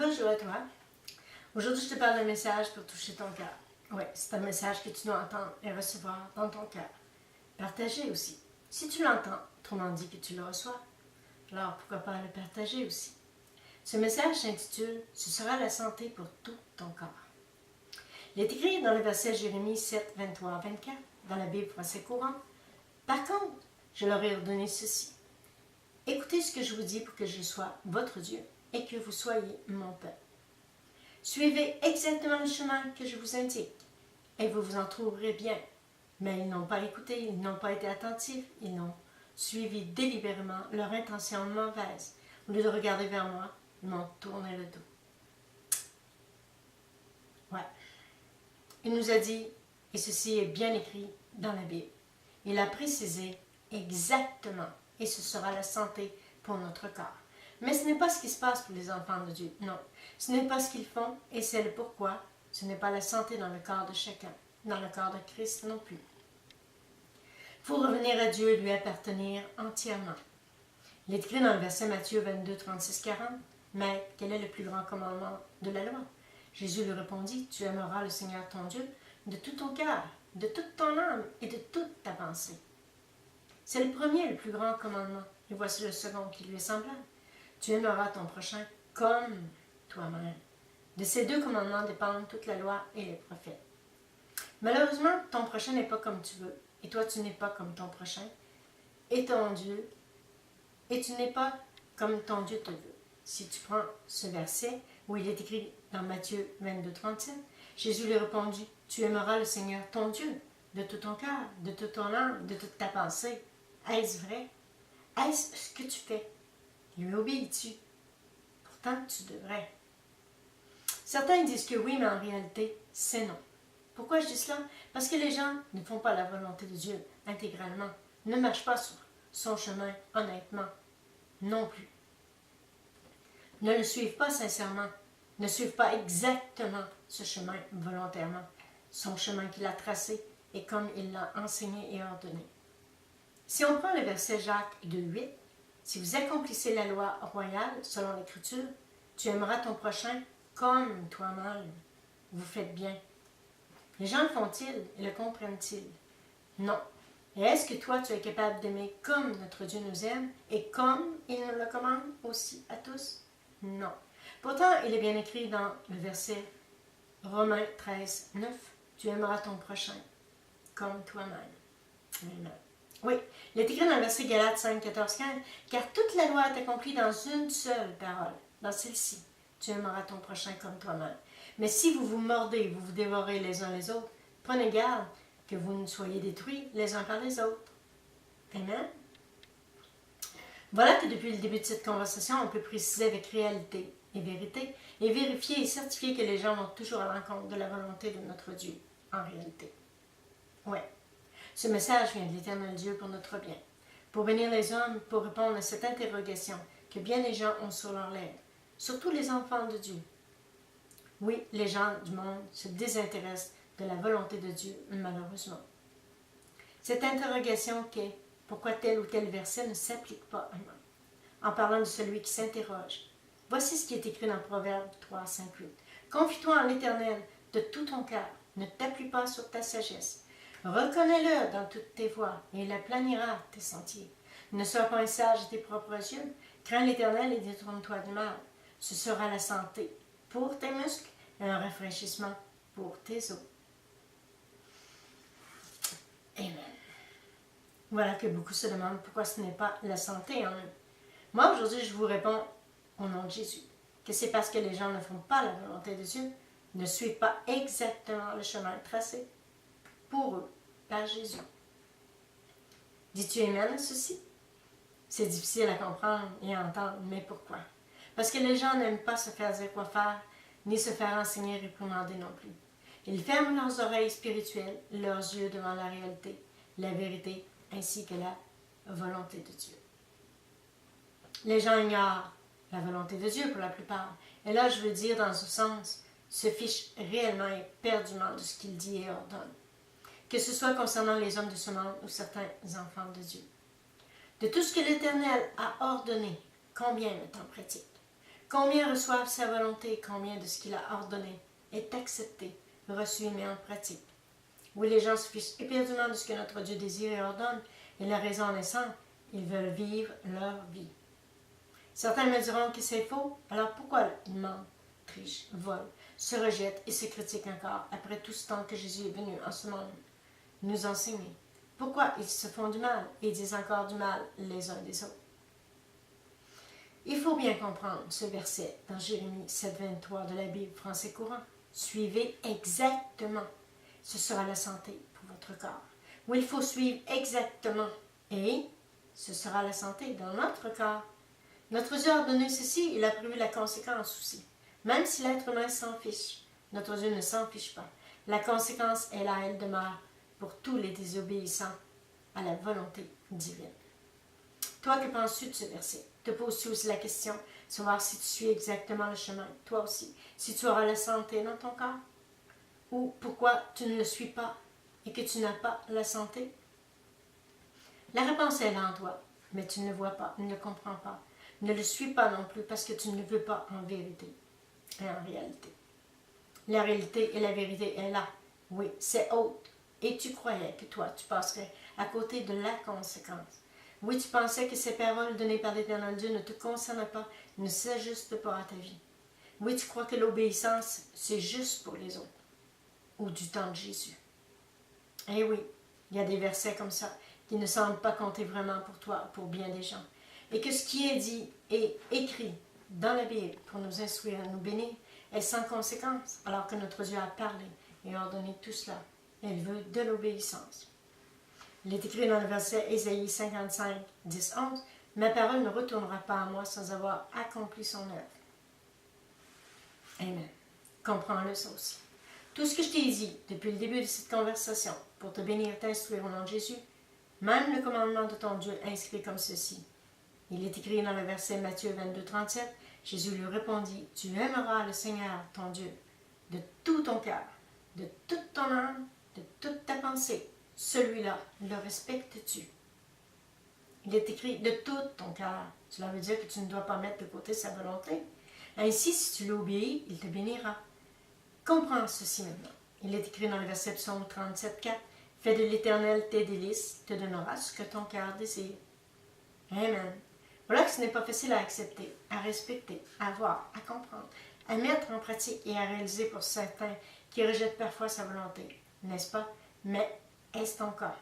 Bonjour à toi. Aujourd'hui, je te parle d'un message pour toucher ton cœur. Oui, c'est un message que tu dois entendre et recevoir dans ton cœur. Partager aussi. Si tu l'entends, autrement dit que tu le reçois, alors pourquoi pas le partager aussi. Ce message s'intitule « Ce sera la santé pour tout ton corps ». Il est écrit dans le verset Jérémie 7, 23 à 24, dans la Bible français courant. Par contre, je leur ai ordonné ceci. Écoutez ce que je vous dis pour que je sois votre Dieu et que vous soyez mon peuple. Suivez exactement le chemin que je vous indique et vous vous en trouverez bien. Mais ils n'ont pas écouté, ils n'ont pas été attentifs, ils n'ont suivi délibérément leur intention mauvaise. Au lieu de regarder vers moi, ils m'ont tourné le dos. Ouais. Il nous a dit, et ceci est bien écrit dans la Bible, il a précisé exactement, et ce sera la santé pour notre corps. Mais ce n'est pas ce qui se passe pour les enfants de Dieu, non. Ce n'est pas ce qu'ils font, et c'est le pourquoi. Ce n'est pas la santé dans le corps de chacun, dans le corps de Christ non plus. Il faut revenir à Dieu et lui appartenir entièrement. Il est écrit dans le verset Matthieu 22, 36, 40, « Mais quel est le plus grand commandement de la loi? » Jésus lui répondit, « Tu aimeras le Seigneur ton Dieu de tout ton cœur, de toute ton âme et de toute ta pensée. » C'est le premier et le plus grand commandement, et voici le second qui lui est semblable. Tu aimeras ton prochain comme toi-même. De ces deux commandements dépendent toute la loi et les prophètes. Malheureusement, ton prochain n'est pas comme tu veux, et toi tu n'es pas comme ton prochain, et ton Dieu, et tu n'es pas comme ton Dieu te veut. Si tu prends ce verset, où il est écrit dans Matthieu 22, 37, Jésus lui répondit, « Tu aimeras le Seigneur ton Dieu de tout ton cœur, de toute ton âme, de toute ta pensée. » Est-ce vrai? Est-ce ce que tu fais? Lui obéis-tu? Pourtant, tu devrais. Certains disent que oui, mais en réalité, c'est non. Pourquoi je dis cela? Parce que les gens ne font pas la volonté de Dieu intégralement, ne marchent pas sur son chemin honnêtement, non plus. Ne le suivent pas sincèrement, ne suivent pas exactement ce chemin volontairement, son chemin qu'il a tracé et comme il l'a enseigné et ordonné. Si on prend le verset Jacques 2,8, si vous accomplissez la loi royale selon l'Écriture, tu aimeras ton prochain comme toi-même. Vous faites bien. Les gens le font-ils et le comprennent-ils? Non. Et est-ce que toi, tu es capable d'aimer comme notre Dieu nous aime et comme il nous le commande aussi à tous? Non. Pourtant, il est bien écrit dans le verset Romains 13, 9, tu aimeras ton prochain comme toi-même. Amen. Oui, il est écrit dans le verset Galates 5, 14, 15, car toute la loi est accomplie dans une seule parole, dans celle-ci, tu aimeras ton prochain comme toi-même. Mais si vous vous mordez, vous vous dévorez les uns les autres, prenez garde que vous ne soyez détruits les uns par les autres. Amen. Voilà que depuis le début de cette conversation, on peut préciser avec réalité et vérité, et vérifier et certifier que les gens vont toujours à l'encontre de la volonté de notre Dieu, en réalité. Oui. Ce message vient de l'Éternel Dieu pour notre bien, pour bénir les hommes, pour répondre à cette interrogation que bien des gens ont sur leurs lèvres, surtout les enfants de Dieu. Oui, les gens du monde se désintéressent de la volonté de Dieu, malheureusement. Cette interrogation qu'est « Pourquoi tel ou tel verset ne s'applique pas à moi ?» En parlant de celui qui s'interroge. Voici ce qui est écrit dans Proverbe 3, 5, 8. « Confie-toi en l'Éternel de tout ton cœur, ne t'appuie pas sur ta sagesse. Reconnais-le dans toutes tes voies, et il aplanira tes sentiers. Ne sois pas un sage à tes propres yeux, crains l'Éternel et détourne-toi du mal. Ce sera la santé pour tes muscles et un rafraîchissement pour tes os. » Amen. Voilà que beaucoup se demandent pourquoi ce n'est pas la santé en eux. Moi, aujourd'hui, je vous réponds au nom de Jésus, que c'est parce que les gens ne font pas la volonté de Dieu, ne suivent pas exactement le chemin tracé pour eux par Jésus. Dis-tu Amen à ceci? C'est difficile à comprendre et à entendre, mais pourquoi? Parce que les gens n'aiment pas se faire dire quoi faire, ni se faire enseigner et réprimander non plus. Ils ferment leurs oreilles spirituelles, leurs yeux devant la réalité, la vérité, ainsi que la volonté de Dieu. Les gens ignorent la volonté de Dieu pour la plupart. Et là, je veux dire dans ce sens, se fichent réellement et éperdument de ce qu'il dit et ordonne. Que ce soit concernant les hommes de ce monde ou certains enfants de Dieu. De tout ce que l'Éternel a ordonné, combien met en pratique? Combien reçoivent sa volonté, combien de ce qu'il a ordonné est accepté, reçu et mis en pratique. Oui, les gens se fichent éperdument de ce que notre Dieu désire et ordonne, et la raison en est simple, ils veulent vivre leur vie. Certains me diront que c'est faux, alors pourquoi ils mentent, trichent, volent, se rejettent et se critiquent encore après tout ce temps que Jésus est venu en ce monde nous enseigner? Pourquoi ils se font du mal et disent encore du mal les uns des autres? Il faut bien comprendre ce verset dans Jérémie 7,23 de la Bible français courant. Suivez exactement. Ce sera la santé pour votre corps. Oui, il faut suivre exactement. Et ce sera la santé dans notre corps. Notre Dieu a ordonné ceci, il a prévu la conséquence aussi. Même si l'être humain s'en fiche, notre Dieu ne s'en fiche pas. La conséquence est là, elle demeure pour tous les désobéissants à la volonté divine. Toi, que penses-tu de ce verset? Te poses-tu aussi la question, savoir si tu suis exactement le chemin, toi aussi, si tu auras la santé dans ton corps? Ou pourquoi tu ne le suis pas et que tu n'as pas la santé? La réponse est là en toi, mais tu ne le vois pas, ne le comprends pas. Ne le suis pas non plus parce que tu ne le veux pas en vérité et en réalité. La réalité et la vérité est là. Oui, c'est haute. Et tu croyais que toi, tu passerais à côté de la conséquence. Oui, tu pensais que ces paroles données par l'Éternel Dieu ne te concernent pas, ne s'ajustent pas à ta vie. Oui, tu crois que l'obéissance, c'est juste pour les autres, ou du temps de Jésus. Eh oui, il y a des versets comme ça qui ne semblent pas compter vraiment pour toi, pour bien des gens. Et que ce qui est dit et écrit dans la Bible pour nous instruire et nous bénir est sans conséquence, alors que notre Dieu a parlé et ordonné tout cela. Il veut de l'obéissance. Il est écrit dans le verset Ésaïe 55, 10, 11, « Ma parole ne retournera pas à moi sans avoir accompli son œuvre. » Amen. Comprends-le ça aussi. Tout ce que je t'ai dit depuis le début de cette conversation pour te bénir et t'instruire au nom de Jésus, même le commandement de ton Dieu inscrit comme ceci. Il est écrit dans le verset Matthieu 22, 37, Jésus lui répondit, « Tu aimeras le Seigneur, ton Dieu, de tout ton cœur, de toute ton âme, de toute ta pensée. Celui-là, le respectes-tu? » Il est écrit de tout ton cœur. Cela veut dire que tu ne dois pas mettre de côté sa volonté. Ainsi, si tu l'obéis, il te bénira. Comprends ceci maintenant. Il est écrit dans le verset Psaume 37, 4, « Fais de l'Éternel tes délices, te donnera ce que ton cœur désire. » Amen. Voilà que ce n'est pas facile à accepter, à respecter, à voir, à comprendre, à mettre en pratique et à réaliser pour certains qui rejettent parfois sa volonté, n'est-ce pas? Mais est-ce ton cas?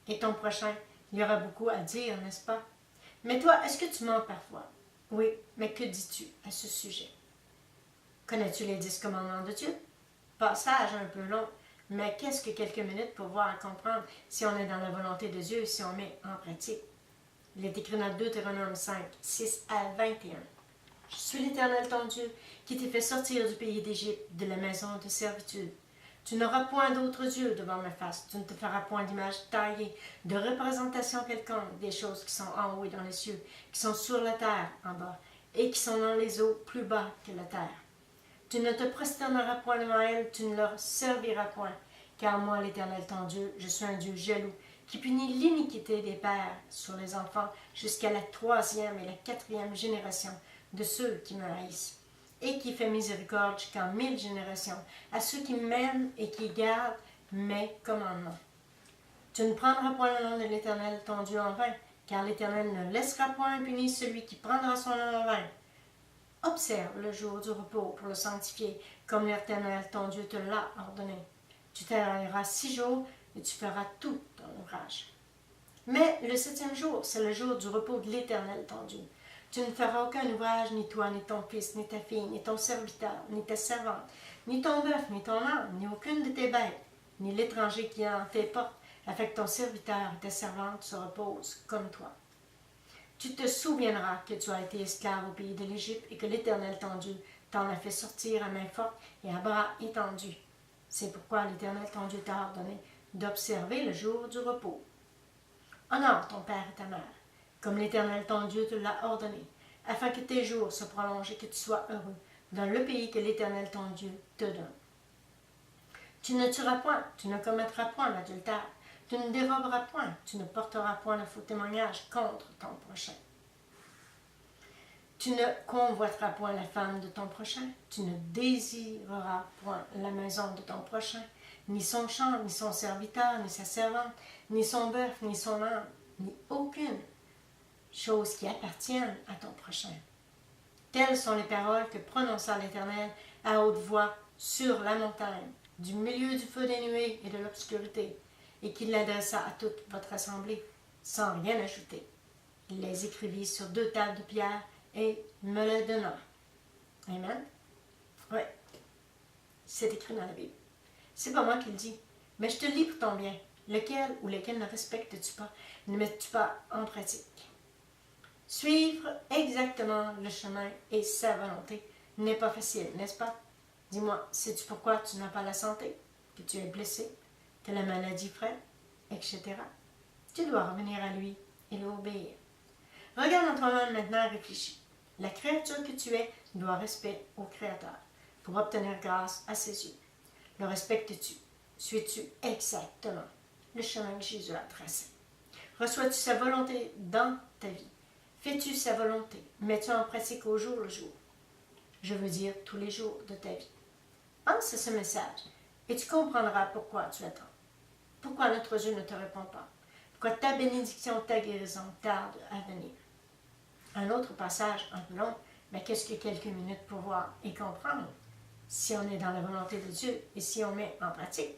Et ton prochain, il y aura beaucoup à dire, n'est-ce pas? Mais toi, est-ce que tu mens parfois? Oui, mais que dis-tu à ce sujet? Connais-tu les 10 commandements de Dieu? Passage un peu long, mais qu'est-ce que quelques minutes pour voir et comprendre si on est dans la volonté de Dieu et si on met en pratique? Il est écrit dans Deutéronome 5, 6 à 21. « Je suis l'Éternel ton Dieu, qui t'ai fait sortir du pays d'Égypte, de la maison de servitude. Tu n'auras point d'autre Dieu devant ma face, tu ne te feras point d'image taillée, de représentation quelconque des choses qui sont en haut et dans les cieux, qui sont sur la terre en bas, et qui sont dans les eaux plus bas que la terre. Tu ne te prosterneras point devant elles, tu ne leur serviras point, car moi, l'Éternel ton Dieu, je suis un Dieu jaloux, qui punit l'iniquité des pères sur les enfants jusqu'à la 3e et la 4e génération de ceux qui me haïssent, et qui fait miséricorde jusqu'en 1000 générations à ceux qui m'aiment et qui gardent mes commandements. Tu ne prendras point le nom de l'Éternel ton Dieu en vain, car l'Éternel ne laissera point impuni celui qui prendra son nom en vain. Observe le jour du repos pour le sanctifier, comme l'Éternel ton Dieu te l'a ordonné. Tu travailleras 6 jours et tu feras tout ton ouvrage. Mais le 7e jour, c'est le jour du repos de l'Éternel ton Dieu. Tu ne feras aucun ouvrage, ni toi, ni ton fils, ni ta fille, ni ton serviteur, ni ta servante, ni ton bœuf, ni ton âne, ni aucune de tes bêtes, ni l'étranger qui est en tes portes, afin que ton serviteur et ta servante se reposent comme toi. Tu te souviendras que tu as été esclave au pays de l'Égypte et que l'Éternel ton Dieu t'en a fait sortir à main forte et à bras étendus. C'est pourquoi l'Éternel ton Dieu t'a ordonné d'observer le jour du repos. Honore ton père et ta mère, comme l'Éternel ton Dieu te l'a ordonné, afin que tes jours se prolongent et que tu sois heureux dans le pays que l'Éternel ton Dieu te donne. Tu ne tueras point, tu ne commettras point l'adultère, tu ne déroberas point, tu ne porteras point de faux témoignage contre ton prochain. Tu ne convoiteras point la femme de ton prochain. Tu ne désireras point la maison de ton prochain, ni son champ, ni son serviteur, ni sa servante, ni son bœuf, ni son âne, ni aucune chose qui appartienne à ton prochain. Telles sont les paroles que prononça l'Éternel à haute voix sur la montagne, du milieu du feu des nuées et de l'obscurité, et qu'il l'adressa à toute votre assemblée, sans rien ajouter. Il les écrivit sur 2 tables de pierre et me les donna. Amen. Oui, c'est écrit dans la Bible. C'est pas moi qui le dis, mais je te le lis pour ton bien. Lequel ou lesquels ne respectes-tu pas, ne mets-tu pas en pratique? Suivre exactement le chemin et sa volonté n'est pas facile, n'est-ce pas? Dis-moi, sais-tu pourquoi tu n'as pas la santé, que tu es blessé, que la maladie frappe, etc. Tu dois revenir à lui et lui obéir. Regarde en toi-même maintenant et réfléchis. La créature que tu es doit respect au Créateur pour obtenir grâce à ses yeux. Le respectes-tu? Suis-tu exactement le chemin que Jésus a tracé? Reçois-tu sa volonté dans ta vie? Fais-tu sa volonté? Mets-tu en pratique au jour le jour? Je veux dire tous les jours de ta vie. Pense à ce message et tu comprendras pourquoi tu attends. Pourquoi notre Dieu ne te répond pas? Pourquoi ta bénédiction, ta guérison tarde à venir? Un autre passage un peu long, mais qu'est-ce que quelques minutes pour voir et comprendre si on est dans la volonté de Dieu et si on met en pratique?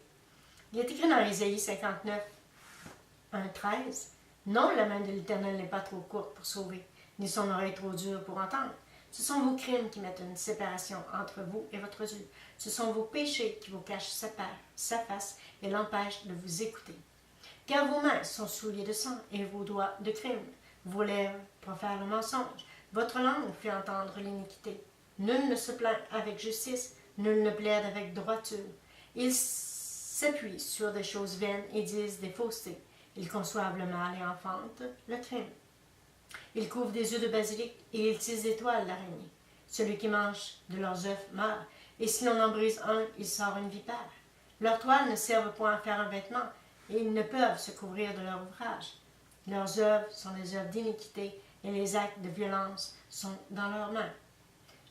Il est écrit dans Ésaïe 59, 1-13, « Non, la main de l'Éternel n'est pas trop courte pour sauver, ni son oreille trop dure pour entendre. Ce sont vos crimes qui mettent une séparation entre vous et votre Dieu. Ce sont vos péchés qui vous cachent sa face et l'empêchent de vous écouter. Car vos mains sont souillées de sang et vos doigts de crime. Vos lèvres profèrent le mensonge. Votre langue fait entendre l'iniquité. Nul ne se plaint avec justice, nul ne plaide avec droiture. Ils s'appuient sur des choses vaines et disent des faussetés. Ils conçoivent le mal et enfantent le crime. Ils couvrent des œufs de basilic et ils tissent des toiles d'araignée. Celui qui mange de leurs œufs meurt, et si l'on en brise un, il sort une vipère. Leurs toiles ne servent point à faire un vêtement, et ils ne peuvent se couvrir de leur ouvrage. Leurs œuvres sont des œuvres d'iniquité, et les actes de violence sont dans leurs mains.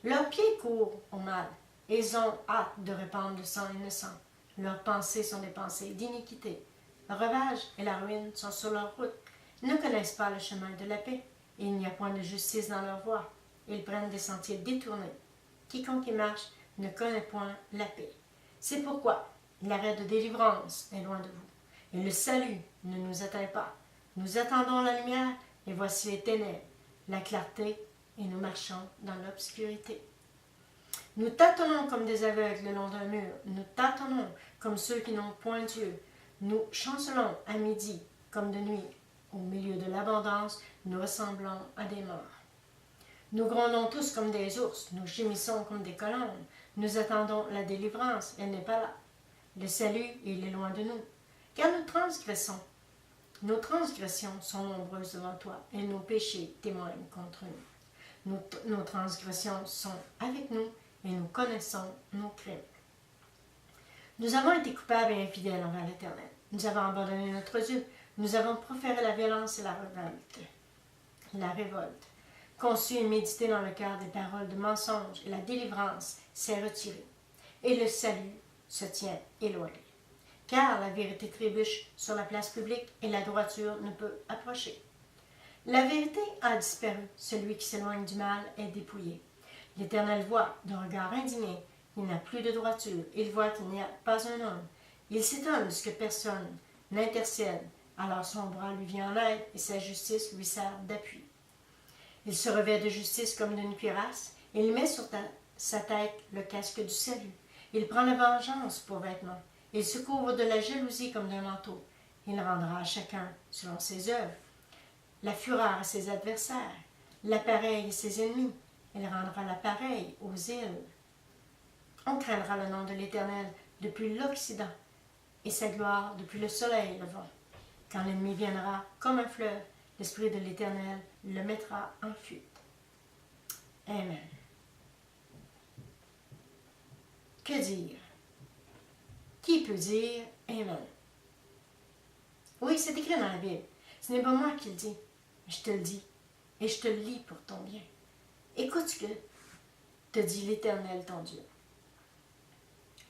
Leurs pieds courent au mal, et ils ont hâte de répandre le sang innocent. Leurs pensées sont des pensées d'iniquité. Le ravage et la ruine sont sur leur route. Ils ne connaissent pas le chemin de la paix, et il n'y a point de justice dans leur voie. Ils prennent des sentiers détournés. Quiconque y marche ne connaît point la paix. C'est pourquoi l'arrêt de délivrance est loin de vous, et le salut ne nous atteint pas. Nous attendons la lumière, et voici les ténèbres, la clarté, et nous marchons dans l'obscurité. Nous tâtonnons comme des aveugles le long d'un mur, nous tâtonnons comme ceux qui n'ont point Dieu. Nous chancelons à midi comme de nuit. Au milieu de l'abondance, nous ressemblons à des morts. Nous grondons tous comme des ours, nous gémissons comme des colombes. Nous attendons la délivrance, elle n'est pas là. Le salut, il est loin de nous. Car nous transgressons. Nos transgressions sont nombreuses devant toi, et nos péchés témoignent contre nous. Nos transgressions sont avec nous, et nous connaissons nos crimes. Nous avons été coupables et infidèles envers l'Éternel. Nous avons abandonné notre Dieu. Nous avons proféré la violence et la révolte. Conçu et médité dans le cœur des paroles de mensonge, et la délivrance s'est retirée. Et le salut se tient éloigné. Car la vérité trébuche sur la place publique et la droiture ne peut approcher. La vérité a disparu. Celui qui s'éloigne du mal est dépouillé. L'Éternel voit d'un regard indigné. Il n'a plus de droiture. Il voit qu'il n'y a pas un homme. Il s'étonne de ce que personne n'intercède. Alors son bras lui vient en aide et sa justice lui sert d'appui. Il se revêt de justice comme d'une cuirasse et il met sur sa tête le casque du salut. Il prend la vengeance pour vêtement. Il se couvre de la jalousie comme d'un manteau. Il rendra à chacun selon ses œuvres. La fureur à ses adversaires, l'appareil à ses ennemis. Il rendra l'appareil aux îles. On craindra le nom de l'Éternel depuis l'Occident et sa gloire depuis le soleil levant. Quand l'ennemi viendra comme un fleuve, l'Esprit de l'Éternel le mettra en fuite. Amen. Que dire? Qui peut dire Amen? Oui, c'est écrit dans la Bible. Ce n'est pas moi qui le dis. Je te le dis et je te le lis pour ton bien. Écoute ce que te dit l'Éternel, ton Dieu.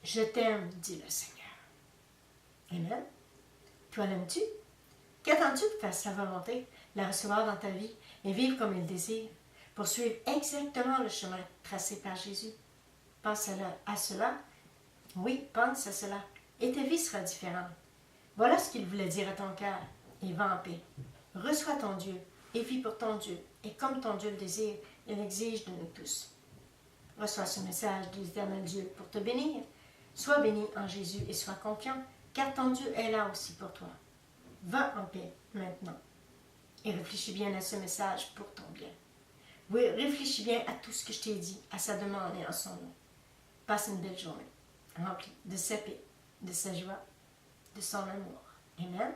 Je t'aime, dit le Seigneur. Amen. Toi, l'aimes-tu? Qu'attends-tu pour faire sa volonté, la recevoir dans ta vie et vivre comme il désire, pour suivre exactement le chemin tracé par Jésus? Pense à cela. Oui, pense à cela. Et ta vie sera différente. Voilà ce qu'il voulait dire à ton cœur. Et va en paix. Reçois ton Dieu et vis pour ton Dieu. Et comme ton Dieu le désire, il exige de nous tous. Reçois ce message de l'Éternel Dieu pour te bénir. Sois béni en Jésus et sois confiant, car ton Dieu est là aussi pour toi. Va en paix maintenant. Et réfléchis bien à ce message pour ton bien. Oui, réfléchis bien à tout ce que je t'ai dit, à sa demande et en son nom. Passe une belle journée, remplie de sa paix, de sa joie, de son amour. Amen.